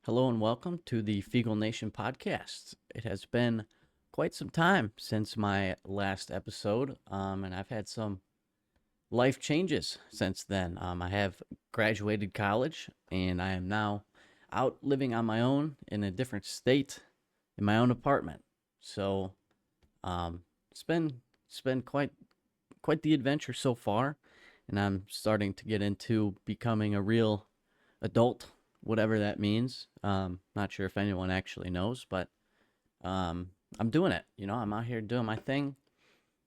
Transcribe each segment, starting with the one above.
Hello and welcome to the Fiegel Nation podcast. It has been quite some time since my last episode, and I've had some life changes since then. I have graduated college, and I am now out living on my own in a different state in my own apartment. So, it's been quite the adventure so far, and I'm starting to get into becoming a real adult, whatever that means. Not sure if anyone actually knows, but I'm doing it. I'm out here doing my thing,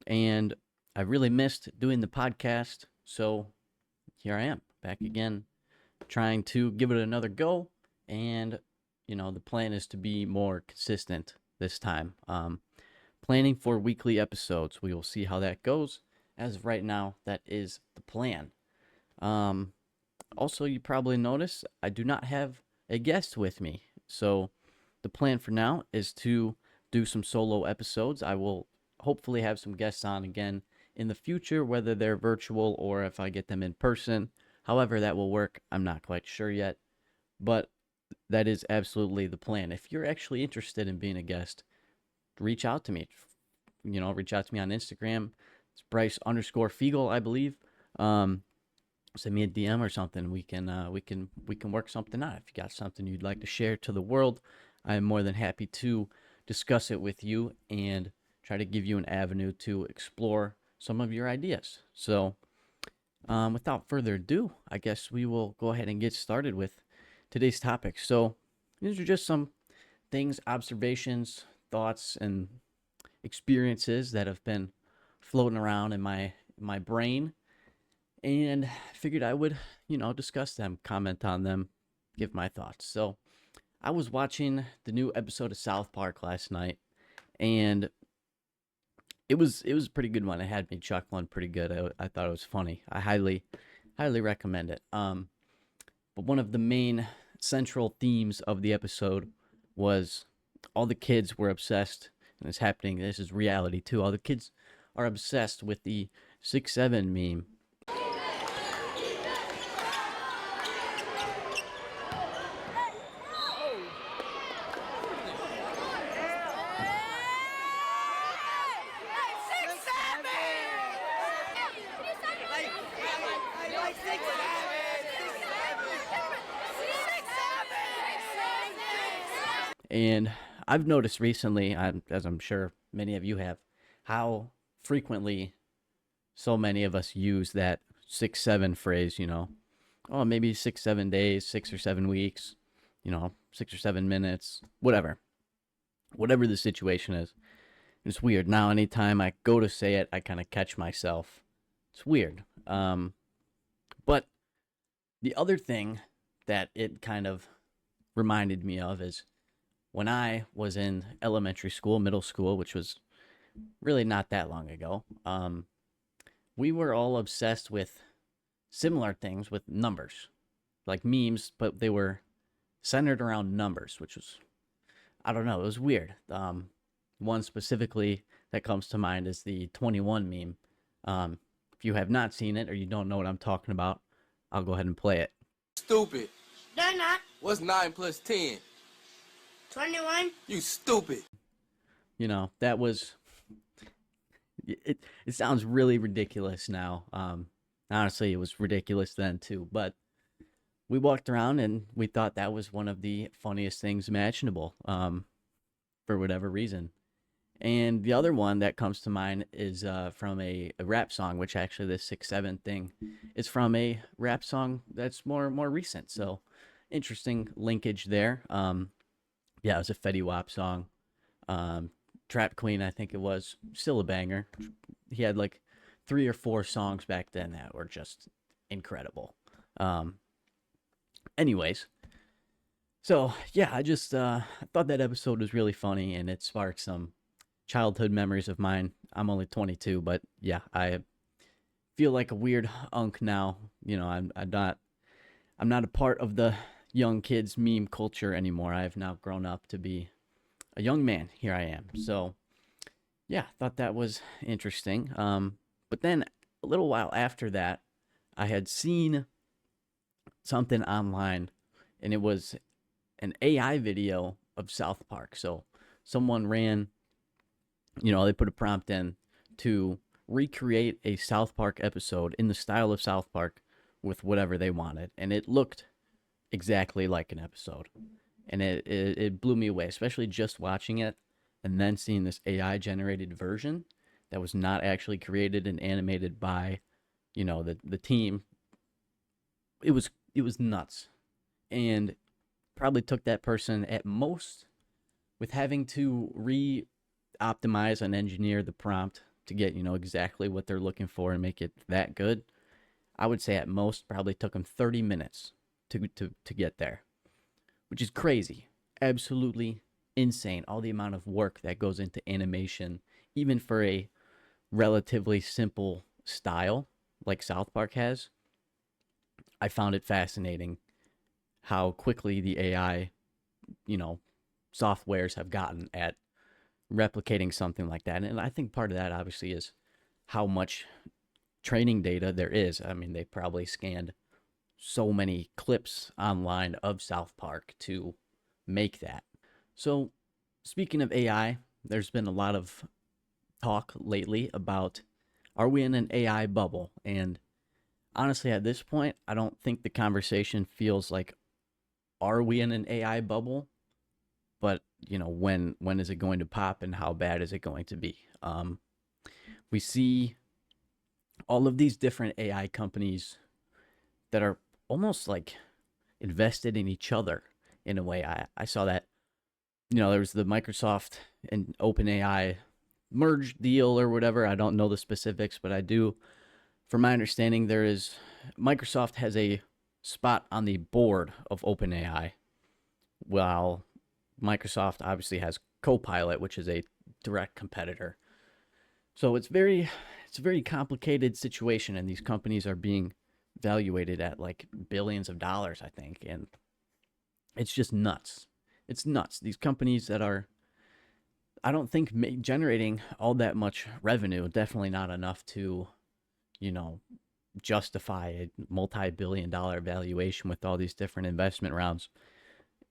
and I really missed doing the podcast. So here I am back again, trying to give it another go. And the plan is to be more consistent this time. Planning for weekly episodes. We will see how that goes. As of right now, that is the plan. Um, Also, you probably noticed I do not have a guest with me. So the plan for now is to do some solo episodes. I will hopefully have some guests on again in the future, whether they're virtual or if I get them in person. However, that will work, I'm not quite sure yet. But that is absolutely the plan. If you're actually interested in being a guest, reach out to me. Reach out to me on Instagram. It's Bryce_Fiegel, I believe. Send me a DM or something. We can work something out. If you got something you'd like to share to the world, I am more than happy to discuss it with you and try to give you an avenue to explore some of your ideas. So, without further ado, I guess we will go ahead and get started with today's topic. So, these are just some things, observations, thoughts, and experiences that have been floating around in my brain, and figured I would, discuss them, comment on them, give my thoughts. So, I was watching the new episode of South Park last night, and it was a pretty good one. It had me chuckling pretty good. I thought it was funny. I highly recommend it. But one of the main central themes of the episode was all the kids were obsessed, and it's happening. This is reality too. All the kids are obsessed with the 6'7" meme. And I've noticed recently, as I'm sure many of you have, how frequently so many of us use that 6'7" phrase. Oh, maybe 6 7 days, 6 or 7 weeks, 6 or 7 minutes, whatever the situation is. It's weird now. Anytime I go to say it, I kind of catch myself. It's weird. But the other thing that it kind of reminded me of is when I was in elementary school, middle school, which was really not that long ago. We were all obsessed with similar things with numbers, like memes, but they were centered around numbers, which was, I don't know, it was weird. One specifically that comes to mind is the 21 meme. If you have not seen it or you don't know what I'm talking about, I'll go ahead and play it. Stupid. They're not. What's 9 plus 10? 21. You stupid. That was it. It sounds really ridiculous now. Honestly, it was ridiculous then too. But we walked around and we thought that was one of the funniest things imaginable. For whatever reason. And the other one that comes to mind is from a rap song, which actually this 6'7" thing is from a rap song that's more recent. So interesting linkage there. Yeah, it was a Fetty Wap song. Trap Queen, I think it was. Still a banger. He had like 3 or 4 songs back then that were just incredible. Anyways, so yeah, I just I thought that episode was really funny, and it sparked some childhood memories of mine. I'm only 22, but yeah, I feel like a weird unk now. I'm not a part of the young kids meme culture anymore. I have now grown up to be a young man. Here I am. So yeah, thought that was interesting. But then a little while after that, I had seen something online, and it was an AI video of South Park. So someone ran, they put a prompt in to recreate a South Park episode in the style of South Park with whatever they wanted. And it looked exactly like an episode. And it blew me away, especially just watching it and then seeing this AI generated version that was not actually created and animated by, the team. It was nuts. And probably took that person at most with having to optimize and engineer the prompt to get, exactly what they're looking for and make it that good. I would say at most probably took them 30 minutes to get there, which is crazy. Absolutely insane. All the amount of work that goes into animation, even for a relatively simple style like South Park has. I found it fascinating how quickly the AI, you know, softwares have gotten at replicating something like that. And I think part of that obviously is how much training data there is. I mean, they probably scanned so many clips online of South Park to make that. So, speaking of AI, there's been a lot of talk lately about, are we in an AI bubble? And honestly, at this point, I don't think the conversation feels like, are we in an AI bubble? But when is it going to pop, and how bad is it going to be? We see all of these different AI companies that are almost like invested in each other in a way. I saw that, there was the Microsoft and OpenAI merge deal or whatever. I don't know the specifics, but I do, from my understanding, Microsoft has a spot on the board of OpenAI, while Microsoft obviously has Copilot, which is a direct competitor. So it's a very complicated situation, and these companies are being valuated at like billions of dollars, I think, and it's just nuts. It's nuts. These companies that are, I don't think, generating all that much revenue, definitely not enough to, you know, justify a multi-billion-dollar valuation with all these different investment rounds.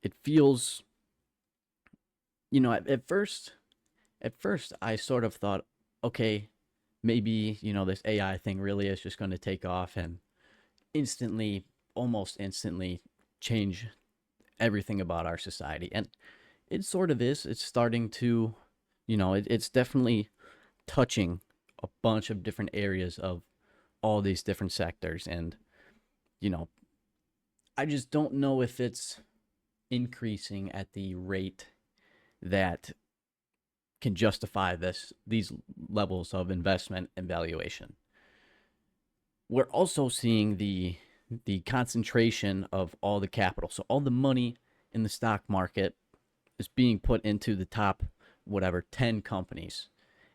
It feels, at first I sort of thought, okay, maybe, this AI thing really is just going to take off and instantly, almost instantly change everything about our society. And it sort of is. It's starting to, it's definitely touching a bunch of different areas of all these different sectors. And, you know, I just don't know if it's increasing at the rate that can justify these levels of investment and valuation. We're also seeing the concentration of all the capital. So all the money in the stock market is being put into the top, whatever, 10 companies.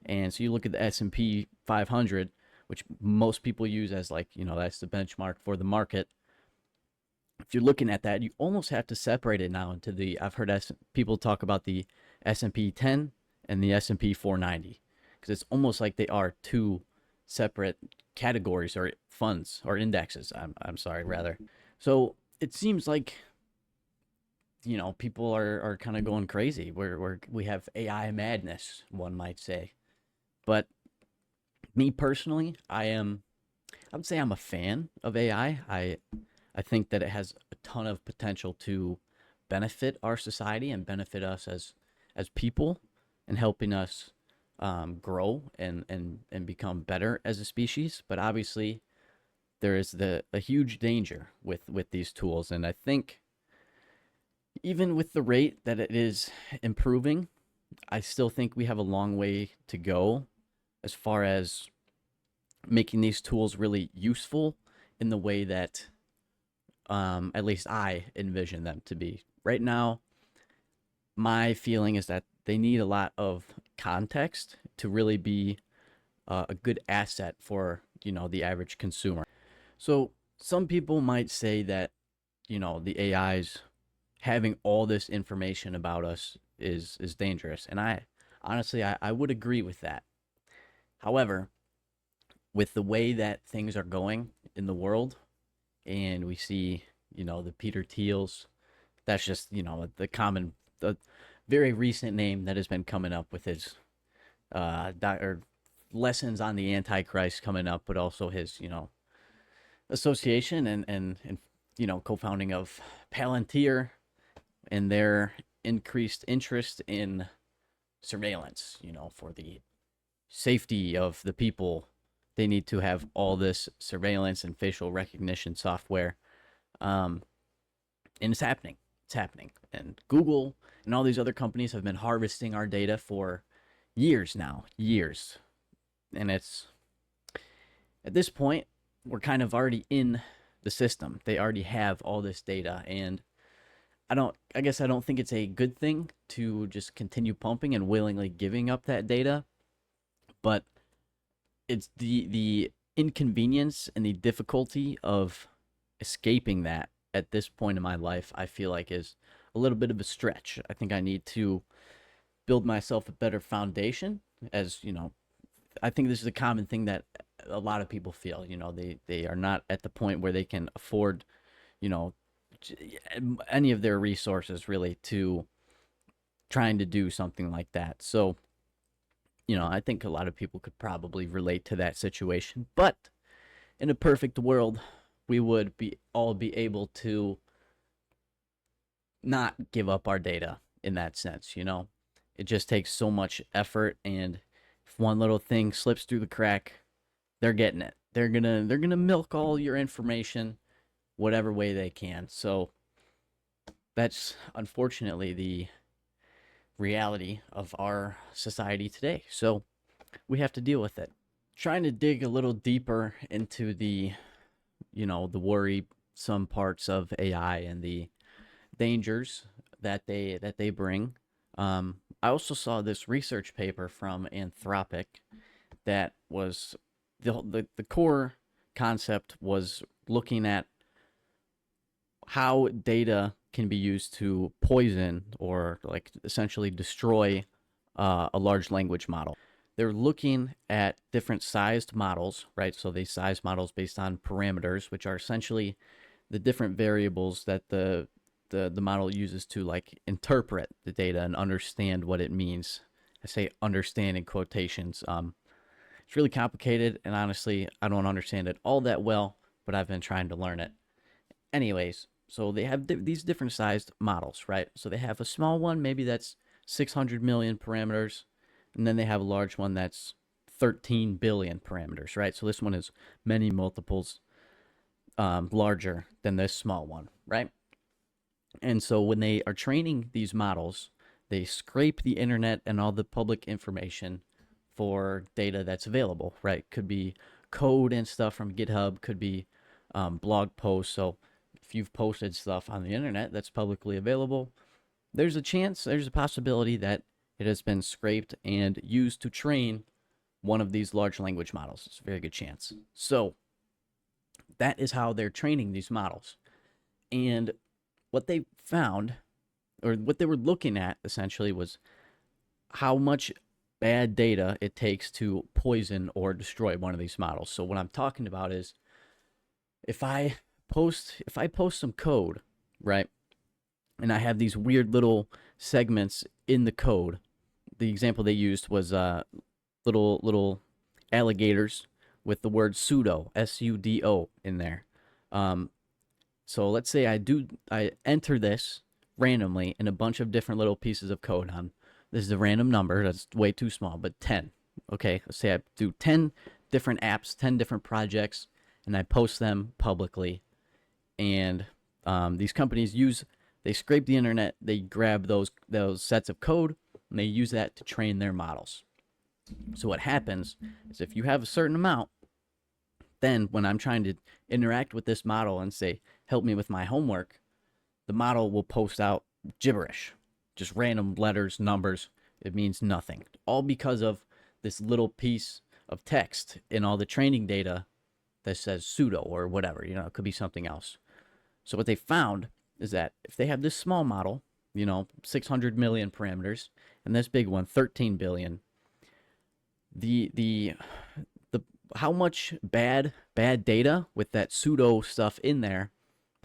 And so you look at the S&P 500, which most people use as like, that's the benchmark for the market. If you're looking at that, you almost have to separate it now into I've heard people talk about the S&P 10 and the S&P 490, because it's almost like they are two separate categories or funds or indexes. I'm sorry, rather. So it seems like, people are kind of going crazy. We have AI madness, one might say. But me personally, I would say I'm a fan of AI. I think that it has a ton of potential to benefit our society and benefit us as people, and helping us grow and become better as a species. But obviously, there is a huge danger with these tools, and I think even with the rate that it is improving, I still think we have a long way to go as far as making these tools really useful in the way that at least I envision them to be. Right now, my feeling is that they need a lot of context to really be a good asset for, the average consumer. So some people might say that, the AI's having all this information about us is dangerous. And I honestly, I would agree with that. However, with the way that things are going in the world, and we see, the Peter Thiels, That's just, the very recent name that has been coming up with his or lessons on the Antichrist coming up, but also his, association and co-founding of Palantir and their increased interest in surveillance, for the safety of the people. They need to have all this surveillance and facial recognition software. And it's happening. It's happening. And Google and all these other companies have been harvesting our data for years now. Years. And it's at this point, we're kind of already in the system. They already have all this data. And I guess I don't think it's a good thing to just continue pumping and willingly giving up that data. But it's the inconvenience and the difficulty of escaping that at this point in my life, I feel like is a little bit of a stretch. I think I need to build myself a better foundation. As I think this is a common thing that a lot of people feel. They are not at the point where they can afford, any of their resources really to trying to do something like that. So, I think a lot of people could probably relate to that situation. But in a perfect world, we would all be able to not give up our data in that sense. It just takes so much effort, and if one little thing slips through the crack, they're getting it. They're gonna milk all your information whatever way they can. So that's unfortunately the reality of our society today. So we have to deal with it. Trying to dig a little deeper into the worrisome parts of AI and the dangers that they bring. I also saw this research paper from Anthropic that was the core concept was looking at how data can be used to poison or like essentially destroy a large language model. They're looking at different sized models, right? So they size models based on parameters, which are essentially the different variables that the model uses to like interpret the data and understand what it means. I say understand in quotations. It's really complicated, and honestly, I don't understand it all that well, but I've been trying to learn it. Anyways, so they have these different sized models, right? So they have a small one, maybe that's 600 million parameters, and then they have a large one that's 13 billion parameters, right? So this one is many multiples larger than this small one, right? And so when they are training these models, they scrape the internet and all the public information for data that's available, right? Could be code and stuff from GitHub, could be blog posts. So if you've posted stuff on the internet that's publicly available, there's a possibility that it has been scraped and used to train one of these large language models. It's a very good chance. So that is how they're training these models. And what they found, or what they were looking at essentially, was how much bad data it takes to poison or destroy one of these models. So what I'm talking about is if I post some code, right, and I have these weird little segments in the code. The example they used was little alligators with the word sudo, sudo, in there. So let's say I enter this randomly in a bunch of different little pieces of code. This is a random number, that's way too small, but 10. Okay, let's say I do 10 different apps, 10 different projects, and I post them publicly. And these companies they scrape the internet, they grab those sets of code, and they use that to train their models. So what happens is if you have a certain amount, then when I'm trying to interact with this model and say, help me with my homework, the model will post out gibberish, just random letters, numbers. It means nothing. All because of this little piece of text in all the training data that says sudo or whatever. It could be something else. So what they found is that if they have this small model, 600 million parameters, and this big one, 13 billion, the how much bad data with that pseudo stuff in there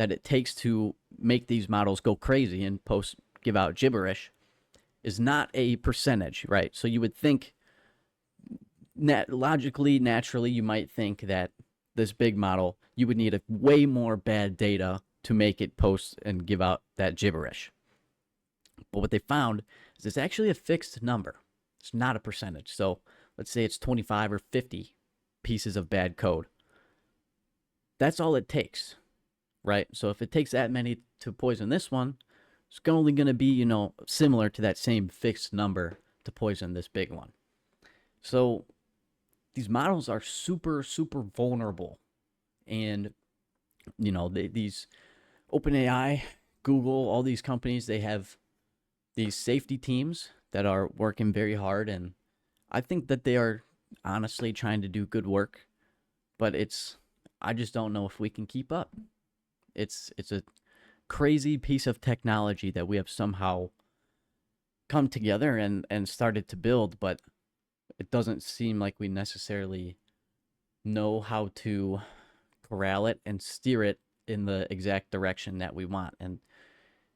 that it takes to make these models go crazy and give out gibberish is not a percentage, right? So you would think logically, naturally, you might think that this big model, you would need a way more bad data to make it post and give out that gibberish. But what they found is it's actually a fixed number. It's not a percentage. So let's say it's 25 or 50 pieces of bad code. That's all it takes, right? So if it takes that many to poison this one, it's only going to be, similar to that same fixed number to poison this big one. So these models are super, super vulnerable. And, these OpenAI, Google, all these companies, they have these safety teams that are working very hard. And I think that they are honestly trying to do good work. But I just don't know if we can keep up. It's a crazy piece of technology that we have somehow come together and started to build, but it doesn't seem like we necessarily know how to corral it and steer it in the exact direction that we want. And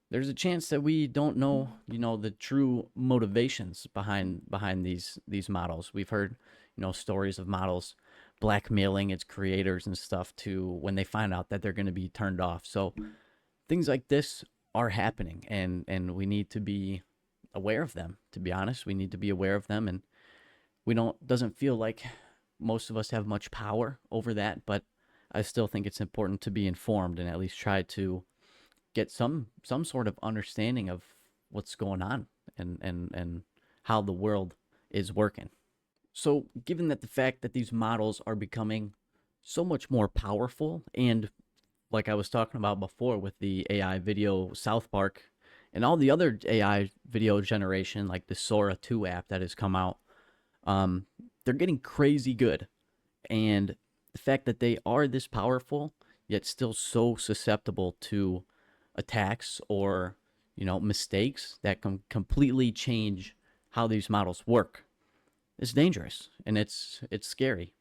there's a chance that we don't know, the true motivations behind these models. We've heard, stories of models blackmailing its creators and stuff to when they find out that they're going to be turned off. So things like this are happening, and we need to be aware of them. To be honest, we need to be aware of them, and doesn't feel like most of us have much power over that, but I still think it's important to be informed and at least try to get some sort of understanding of what's going on and how the world is working. So given that the fact that these models are becoming so much more powerful, and like I was talking about before with the AI video South Park and all the other AI video generation, like the Sora 2 app that has come out, they're getting crazy good. And the fact that they are this powerful, yet still so susceptible to attacks or, mistakes that can completely change how these models work, is dangerous, and it's scary.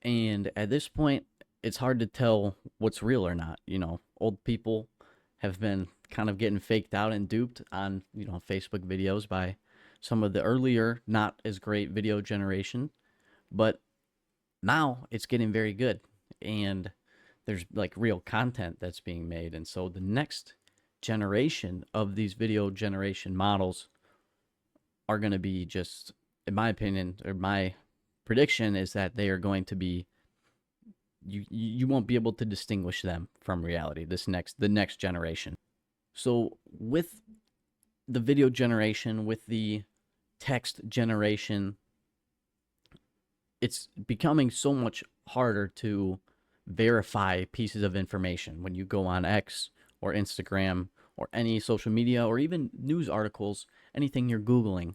And at this point, it's hard to tell what's real or not. Old people have been kind of getting faked out and duped on, Facebook videos by some of the earlier, not as great video generation. But now it's getting very good, and there's like real content that's being made. And so the next generation of these video generation models are going to be just, in my opinion, or my prediction is that they are going to be, you won't be able to distinguish them from reality, the next generation. So with the video generation, with the text generation, it's becoming so much harder to verify pieces of information when you go on X or Instagram or any social media or even news articles, anything you're Googling,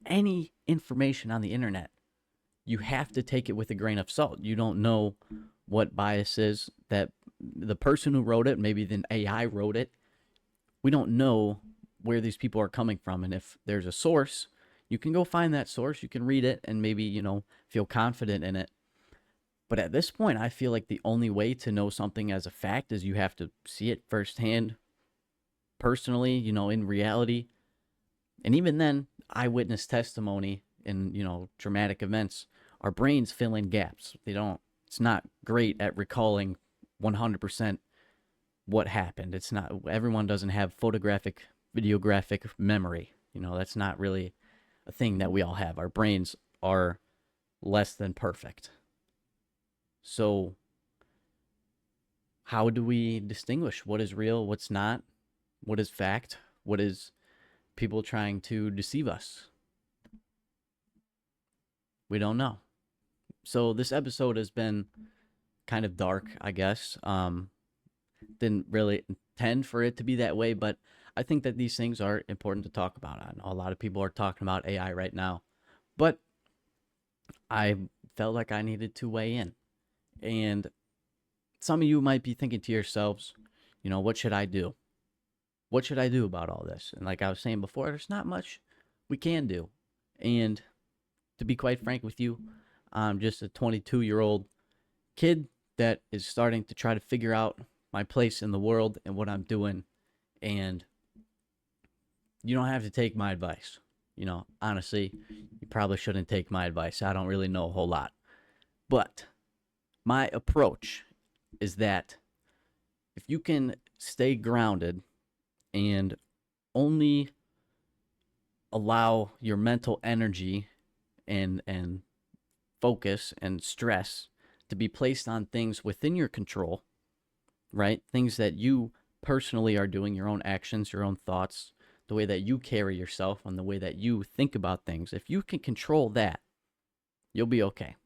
any information on the internet. You have to take it with a grain of salt. You don't know what biases that the person who wrote it, maybe the AI wrote it. We don't know where these people are coming from. And if there's a source, you can go find that source, you can read it and maybe, feel confident in it. But at this point, I feel like the only way to know something as a fact is you have to see it firsthand, personally, in reality. And even then, eyewitness testimony in, dramatic events, our brains fill in gaps. It's not great at recalling 100% what happened. It's not, everyone doesn't have photographic, videographic memory. That's not really a thing that we all have. Our brains are less than perfect. So how do we distinguish what is real, what's not, what is fact, what is people trying to deceive us? We don't know. So this episode has been kind of dark, I guess. Didn't really intend for it to be that way, but I think that these things are important to talk about. I know a lot of people are talking about AI right now, but I felt like I needed to weigh in. And some of you might be thinking to yourselves, what should I do? What should I do about all this? And like I was saying before, there's not much we can do. And to be quite frank with you, I'm just a 22-year-old kid that is starting to try to figure out my place in the world and what I'm doing. And you don't have to take my advice. Honestly, you probably shouldn't take my advice. I don't really know a whole lot. But my approach is that if you can stay grounded and only allow your mental energy and focus and stress to be placed on things within your control, right? Things that you personally are doing, your own actions, your own thoughts, the way that you carry yourself, and the way that you think about things. If you can control that, you'll be okay,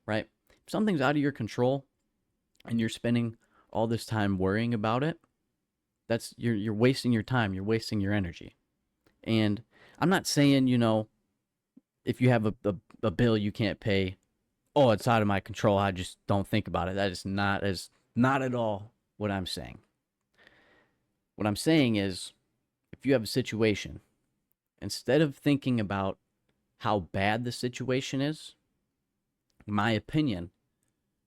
right? If something's out of your control and you're spending all this time worrying about it, that's you're wasting your time, you're wasting your energy. And I'm not saying, if you have a bill you can't pay, oh, it's out of my control, I just don't think about it. That is not at all what I'm saying. What I'm saying is, if you have a situation, instead of thinking about how bad the situation is, my opinion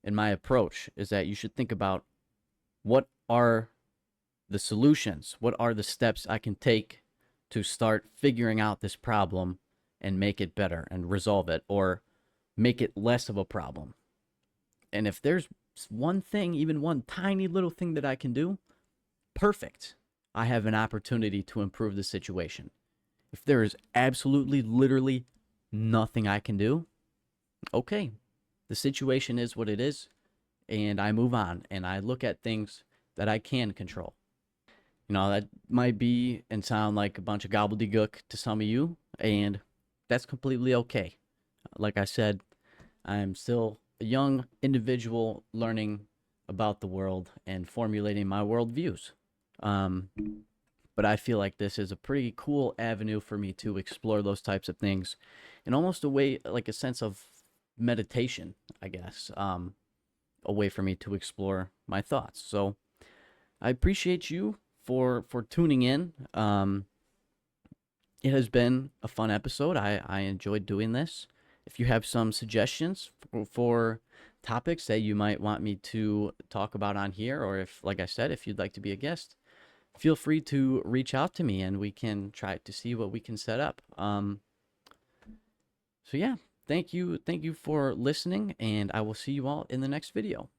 and my approach is that you should think about what are the solutions, what are the steps I can take to start figuring out this problem and make it better and resolve it, or make it less of a problem. And if there's one thing, even one tiny little thing that I can do, perfect. I have an opportunity to improve the situation. If there is absolutely, literally nothing I can do, okay, the situation is what it is, and I move on and I look at things that I can control. That might be and sound like a bunch of gobbledygook to some of you, and that's completely okay. Like I said, I'm still a young individual learning about the world and formulating my worldviews. Um, but I feel like this is a pretty cool avenue for me to explore those types of things in almost a way, like a sense of meditation, I guess, a way for me to explore my thoughts. So I appreciate you for tuning in. It has been a fun episode. I enjoyed doing this. If you have some suggestions for topics that you might want me to talk about on here, or if, like I said, if you'd like to be a guest, feel free to reach out to me and we can try to see what we can set up. So yeah, thank you for listening, and I will see you all in the next video.